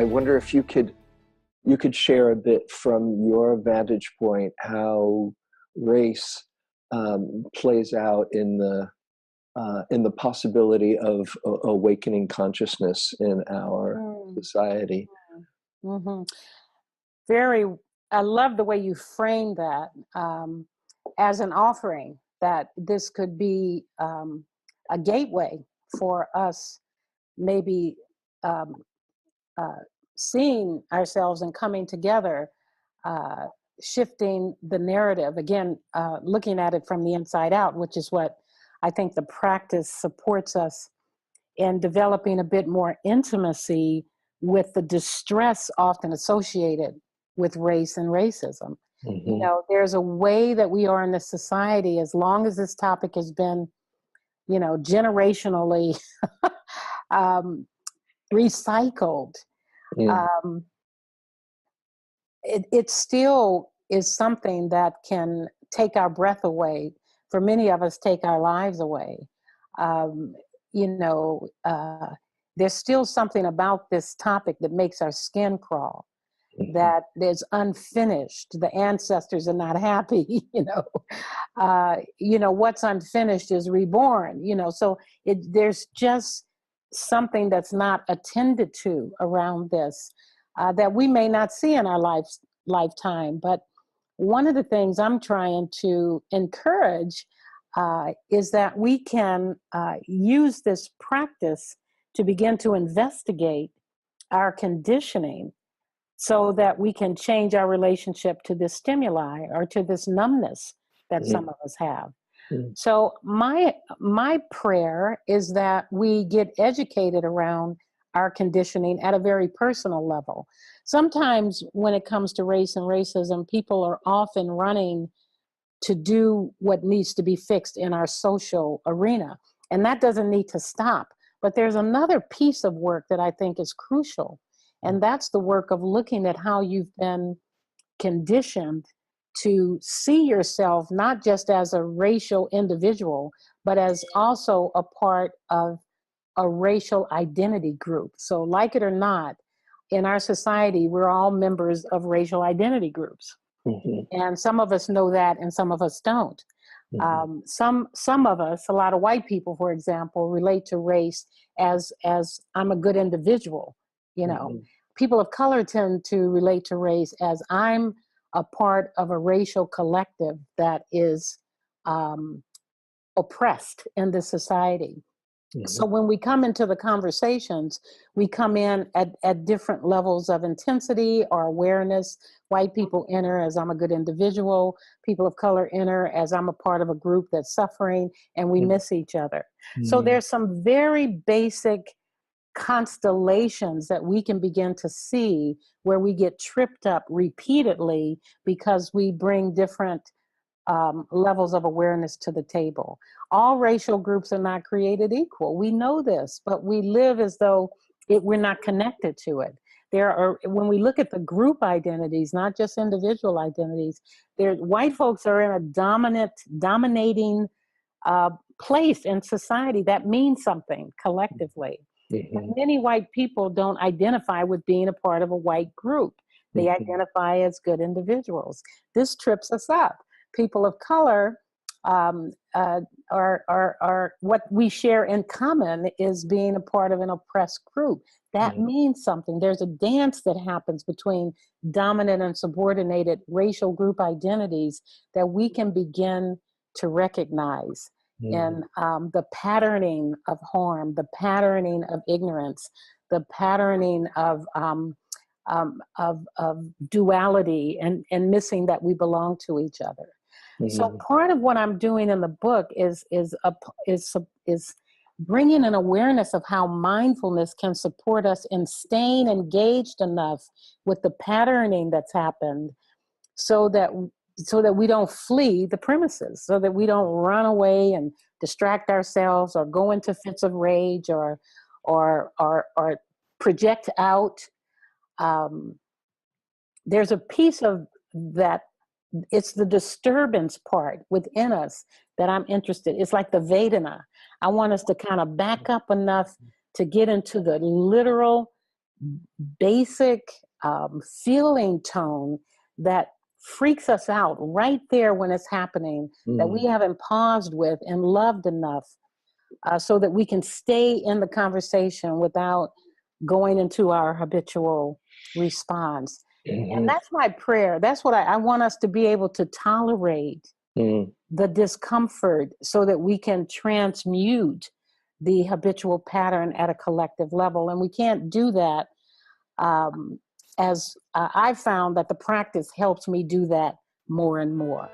wonder if you could share a bit from your vantage point how race plays out in the possibility of awakening consciousness in our society. Mm-hmm. I love the way you frame that as an offering, that this could be a gateway for us, maybe seeing ourselves and coming together, shifting the narrative, again, looking at it from the inside out, which is what I think the practice supports us in developing a bit more intimacy with the distress often associated with race and racism. Mm-hmm. You know, there's a way that we are in this society, as long as this topic has been, you know, generationally recycled. It still is something that can take our breath away. For many of us, take our lives away. There's still something about this topic that makes our skin crawl, that is unfinished. The ancestors are not happy, what's unfinished is reborn, so there's just something that's not attended to around this, that we may not see in our lifetime. But one of the things I'm trying to encourage is that we can use this practice to begin to investigate our conditioning so that we can change our relationship to this stimuli or to this numbness that some of us have. So my prayer is that we get educated around our conditioning at a very personal level. Sometimes when it comes to race and racism, people are often running to do what needs to be fixed in our social arena. And that doesn't need to stop. But there's another piece of work that I think is crucial. And that's the work of looking at how you've been conditioned to see yourself not just as a racial individual, but as also a part of a racial identity group. So like it or not, in our society, we're all members of racial identity groups. And some of us know that and some of us don't. Some of us, a lot of white people, for example, relate to race as I'm a good individual. People of color tend to relate to race as I'm a part of a racial collective that is oppressed in this society. So when we come into the conversations, we come in at different levels of intensity or awareness. White people enter as I'm a good individual. People of color enter as I'm a part of a group that's suffering, and we miss each other. So there's some very basic constellations that we can begin to see where we get tripped up repeatedly because we bring different levels of awareness to the table. All racial groups are not created equal. We know this, but we live as though we're not connected to it. When we look at the group identities, not just individual identities, white folks are in a dominating place in society that means something collectively. And many white people don't identify with being a part of a white group. They identify as good individuals. This trips us up. People of color are what we share in common is being a part of an oppressed group. That means something. There's a dance that happens between dominant and subordinated racial group identities that we can begin to recognize. And the patterning of harm, the patterning of ignorance, the patterning of duality and missing that we belong to each other. So part of what I'm doing in the book is bringing an awareness of how mindfulness can support us in staying engaged enough with the patterning that's happened so that we don't flee the premises, so that we don't run away and distract ourselves or go into fits of rage or project out. There's a piece of that. It's the disturbance part within us that I'm interested. It's like the Vedana. I want us to kind of back up enough to get into the literal basic feeling tone that freaks us out right there when it's happening, that we haven't paused with and loved enough so that we can stay in the conversation without going into our habitual response. And that's my prayer. That's what I want us to be able to tolerate the discomfort so that we can transmute the habitual pattern at a collective level. And we can't do that as I've found that the practice helps me do that more and more.